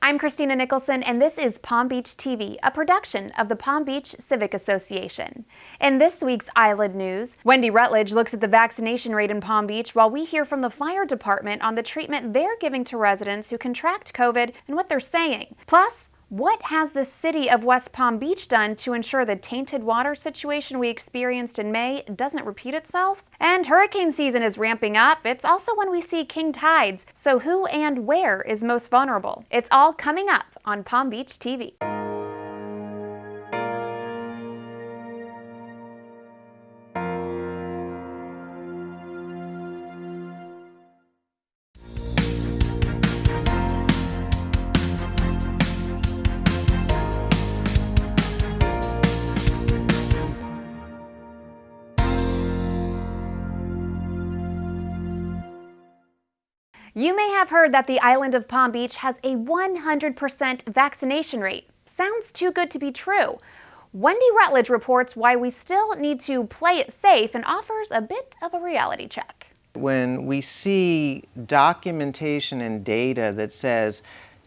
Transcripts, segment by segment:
I'm Christina Nicholson, and this is Palm Beach TV, a production of the Palm Beach Civic Association. In this week's Island News, Wendy Rutledge looks at the vaccination rate in Palm Beach while we hear from the fire department on the treatment they're giving to residents who contract COVID and what they're saying. Plus, what has the city of West Palm Beach done to ensure the tainted water situation we experienced in May doesn't repeat itself? And hurricane season is ramping up. It's also when we see king tides. So who and where is most vulnerable? It's all coming up on Palm Beach TV. You may have heard that the island of Palm Beach has a 100% vaccination rate. Sounds too good to be true. Wendy Rutledge reports why we still need to play it safe and offers a bit of a reality check. When we see documentation and data that says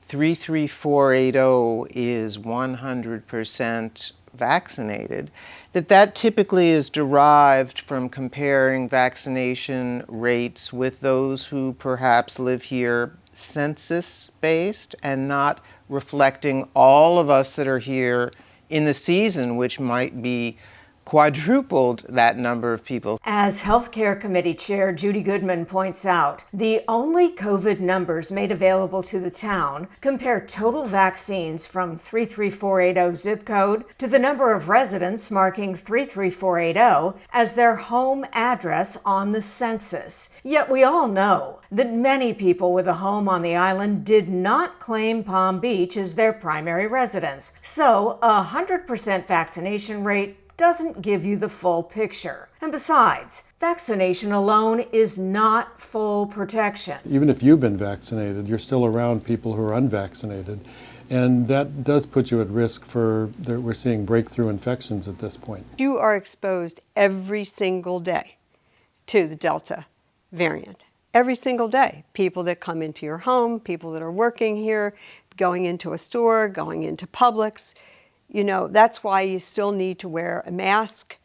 33480 is 100% vaccinated, that typically is derived from comparing vaccination rates with those who perhaps live here census-based and not reflecting all of us that are here in the season, which might be quadrupled that number of people. As Healthcare Committee Chair Judy Goodman points out, the only COVID numbers made available to the town compare total vaccines from 33480 zip code to the number of residents marking 33480 as their home address on the census. Yet we all know that many people with a home on the island did not claim Palm Beach as their primary residence. So a 100% vaccination rate doesn't give you the full picture. And besides, vaccination alone is not full protection. Even if you've been vaccinated, you're still around people who are unvaccinated. And that does put you at risk we're seeing breakthrough infections at this point. You are exposed every single day to the Delta variant. Every single day. People that come into your home, people that are working here, going into a store, going into Publix. You know, that's why you still need to wear a mask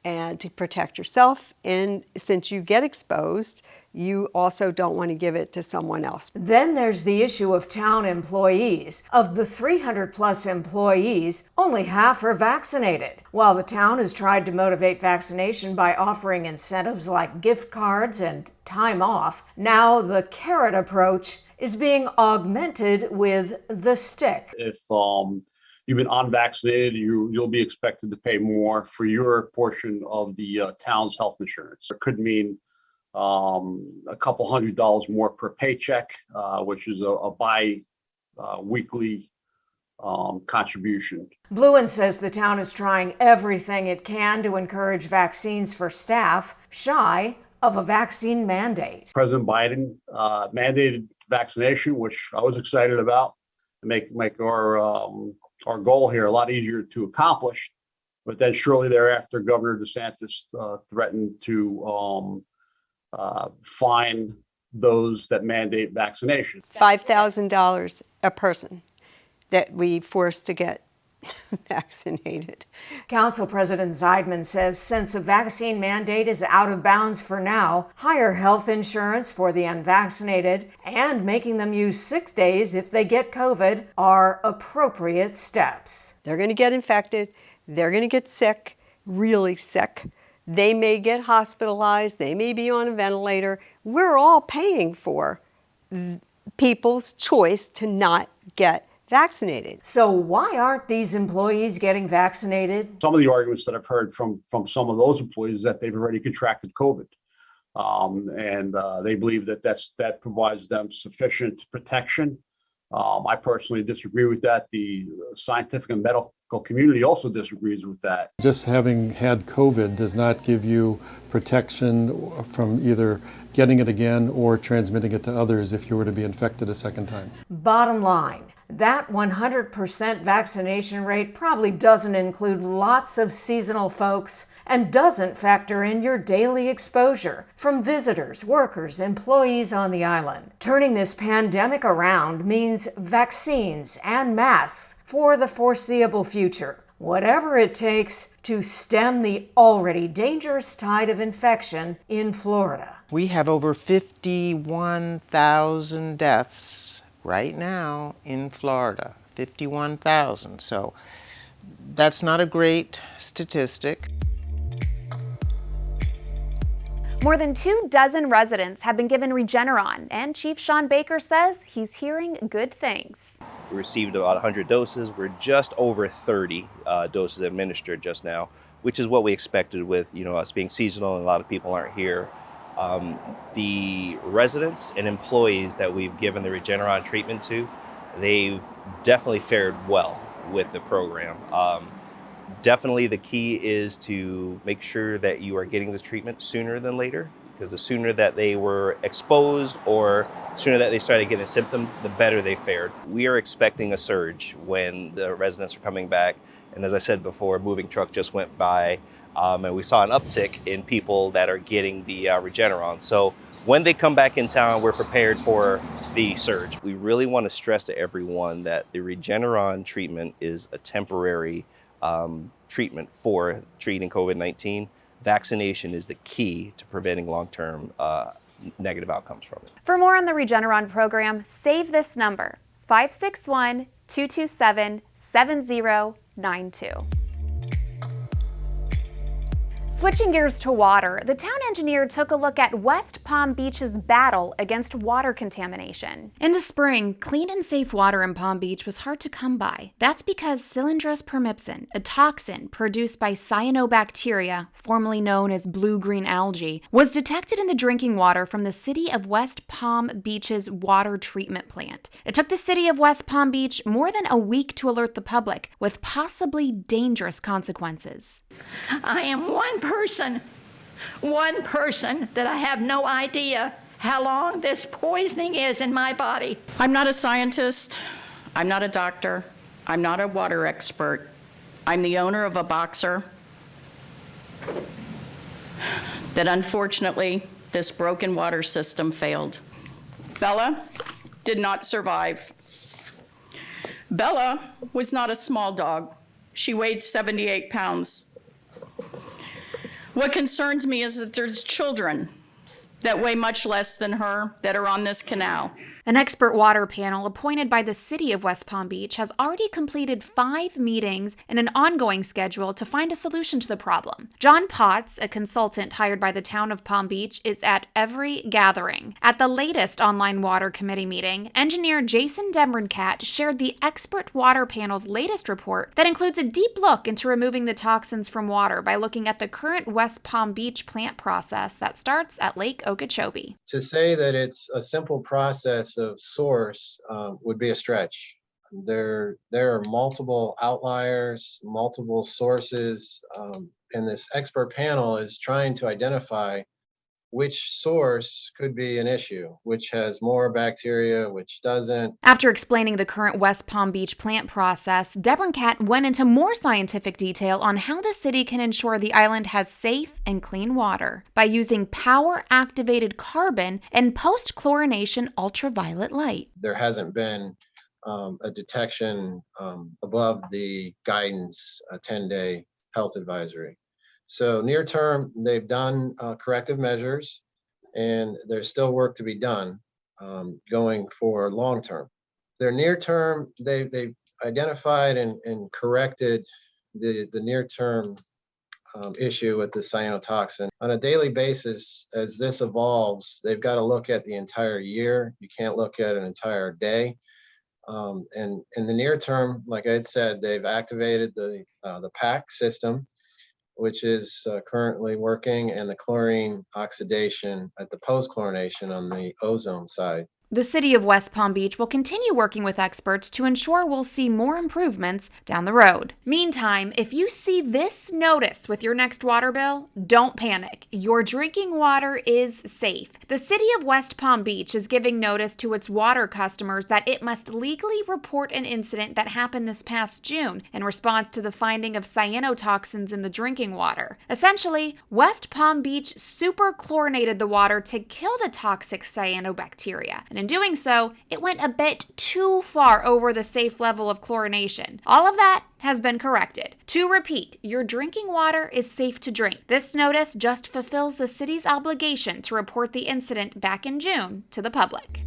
and to protect yourself. And since you get exposed, you also don't want to give it to someone else. Then there's the issue of town employees. Of the 300 plus employees, only half are vaccinated. While the town has tried to motivate vaccination by offering incentives like gift cards and time off, now the carrot approach is being augmented with the stick. If you've been unvaccinated, you'll be expected to pay more for your portion of the town's health insurance. It could mean a couple $100 more per paycheck, which is a bi-weekly contribution. Bluin says the town is trying everything it can to encourage vaccines for staff, shy of a vaccine mandate. President Biden mandated vaccination, which I was excited about, to make our goal here a lot easier to accomplish. But then shortly thereafter, Governor DeSantis threatened to fine those that mandate vaccination. $5,000 a person that we forced to get vaccinated. Council President Zeidman says since a vaccine mandate is out of bounds for now, higher health insurance for the unvaccinated and making them use sick days if they get COVID are appropriate steps. They're going to get infected. They're going to get sick, really sick. They may get hospitalized. They may be on a ventilator. We're all paying for people's choice to not get vaccinated. So why aren't these employees getting vaccinated? Some of the arguments that I've heard from some of those employees is that they've already contracted COVID. And they believe that provides them sufficient protection. I personally disagree with that. The scientific and medical community also disagrees with that. Just having had COVID does not give you protection from either getting it again or transmitting it to others if you were to be infected a second time. Bottom line, That 100% vaccination rate probably doesn't include lots of seasonal folks and doesn't factor in your daily exposure from visitors, workers, employees on the island. Turning this pandemic around means vaccines and masks for the foreseeable future. Whatever it takes to stem the already dangerous tide of infection in Florida. We have over 51,000 deaths right now in Florida. 51,000. So that's not a great statistic. More than 24 residents have been given Regenron, and Chief Sean Baker says he's hearing good things. We received about 100 doses. We're just over 30 doses administered just now, which is what we expected with us being seasonal and a lot of people aren't here. The residents and employees that we've given the Regenron treatment to, they've definitely fared well with the program. Definitely the key is to make sure that you are getting this treatment sooner than later, because the sooner that they were exposed or sooner that they started getting a symptom, the better they fared. We are expecting a surge when the residents are coming back. And as I said before, a moving truck just went by and we saw an uptick in people that are getting the Regenron. So when they come back in town, we're prepared for the surge. We really want to stress to everyone that the Regenron treatment is a temporary treatment for treating COVID-19. Vaccination is the key to preventing long-term negative outcomes from it. For more on the Regenron program, save this number, 561-227-7092. Switching gears to water, the town engineer took a look at West Palm Beach's battle against water contamination. In the spring, clean and safe water in Palm Beach was hard to come by. That's because cylindrous permipsin, a toxin produced by cyanobacteria, formerly known as blue-green algae, was detected in the drinking water from the city of West Palm Beach's water treatment plant. It took the city of West Palm Beach more than a week to alert the public, with possibly dangerous consequences. I am one person that I have no idea how long this poisoning is in my body. I'm not a scientist. I'm not a doctor. I'm not a water expert. I'm the owner of a boxer that unfortunately this broken water system failed. Bella did not survive. Bella was not a small dog. She weighed 78 pounds. What concerns me is that there's children that weigh much less than her that are on this canal. An expert water panel appointed by the city of West Palm Beach has already completed 5 meetings and an ongoing schedule to find a solution to the problem. John Potts, a consultant hired by the town of Palm Beach, is at every gathering. At the latest online water committee meeting, engineer Jason Demrencat shared the expert water panel's latest report that includes a deep look into removing the toxins from water by looking at the current West Palm Beach plant process that starts at Lake Okeechobee. To say that it's a simple process of source would be a stretch. There are multiple outliers, multiple sources, and this expert panel is trying to identify which source could be an issue, which has more bacteria, which doesn't. After explaining the current West Palm Beach plant process, Demrencat went into more scientific detail on how the city can ensure the island has safe and clean water by using power-activated carbon and post-chlorination ultraviolet light. There hasn't been a detection above the guidance 10-day health advisory. So near term, they've done corrective measures, and there's still work to be done going for long term. Their near term, they've identified and corrected the near term issue with the cyanotoxin. On a daily basis, as this evolves, they've got to look at the entire year. You can't look at an entire day. And in the near term, like I had said, they've activated the PAC system, which is currently working, and the chlorine oxidation at the post-chlorination on the ozone side. The city of West Palm Beach will continue working with experts to ensure we'll see more improvements down the road. Meantime, if you see this notice with your next water bill, don't panic. Your drinking water is safe. The city of West Palm Beach is giving notice to its water customers that it must legally report an incident that happened this past June in response to the finding of cyanotoxins in the drinking water. Essentially, West Palm Beach superchlorinated the water to kill the toxic cyanobacteria. And in doing so, it went a bit too far over the safe level of chlorination. All of that has been corrected. To repeat, your drinking water is safe to drink. This notice just fulfills the city's obligation to report the incident back in June to the public.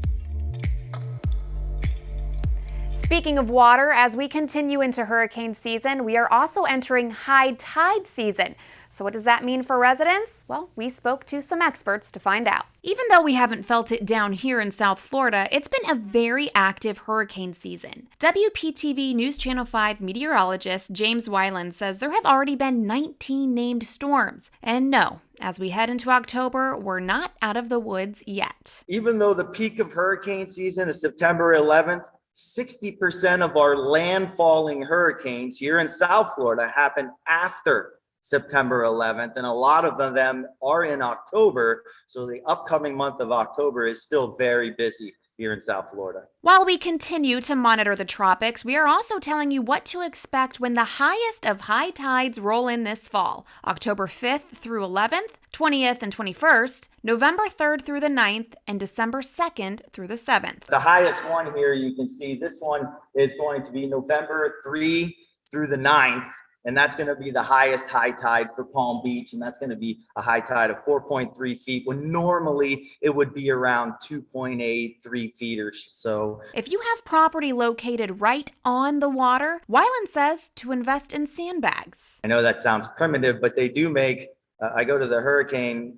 Speaking of water, as we continue into hurricane season, we are also entering high tide season. So what does that mean for residents? Well, we spoke to some experts to find out. Even though we haven't felt it down here in South Florida, it's been a very active hurricane season. WPTV News Channel 5 meteorologist James Weiland says there have already been 19 named storms. And no, as we head into October, we're not out of the woods yet. Even though the peak of hurricane season is September 11th, 60% of our landfalling hurricanes here in South Florida happen after September 11th, and a lot of them are in October. So the upcoming month of October is still very busy here in South Florida. While we continue to monitor the tropics, we are also telling you what to expect when the highest of high tides roll in this fall. October 5th through 11th, 20th and 21st, November 3rd through the 9th, and December 2nd through the 7th. The highest one here, you can see this one is going to be November 3 through the 9th. And that's going to be the highest high tide for Palm Beach. And that's going to be a high tide of 4.3 feet when normally it would be around 2.8, 3 feet or so. If you have property located right on the water, Weiland says to invest in sandbags. I know that sounds primitive, but they do make, I go to the hurricane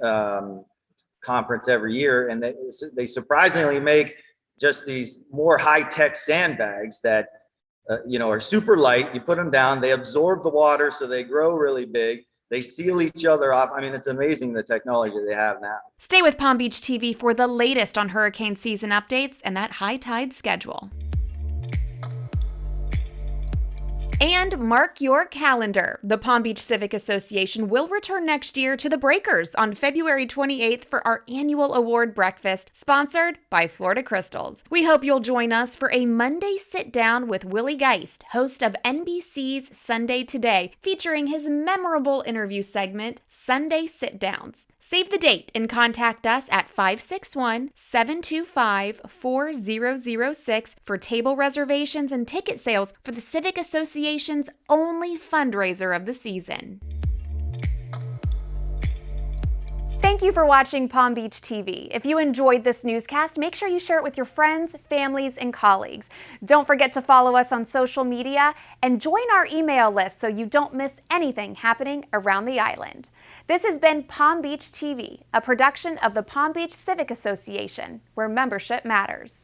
conference every year, and they surprisingly make just these more high-tech sandbags that are super light. You put them down, they absorb the water, so they grow really big. They seal each other off. I mean, it's amazing the technology they have now. Stay with Palm Beach TV for the latest on hurricane season updates and that high tide schedule. And mark your calendar. The Palm Beach Civic Association will return next year to the Breakers on February 28th for our annual award breakfast, sponsored by Florida Crystals. We hope you'll join us for a Monday sit-down with Willie Geist, host of NBC's Sunday Today, featuring his memorable interview segment, Sunday Sit-Downs. Save the date and contact us at 561-725-4006 for table reservations and ticket sales for the Civic Association's only fundraiser of the season. Thank you for watching Palm Beach TV. If you enjoyed this newscast, make sure you share it with your friends, families, and colleagues. Don't forget to follow us on social media and join our email list so you don't miss anything happening around the island. This has been Palm Beach TV, a production of the Palm Beach Civic Association, where membership matters.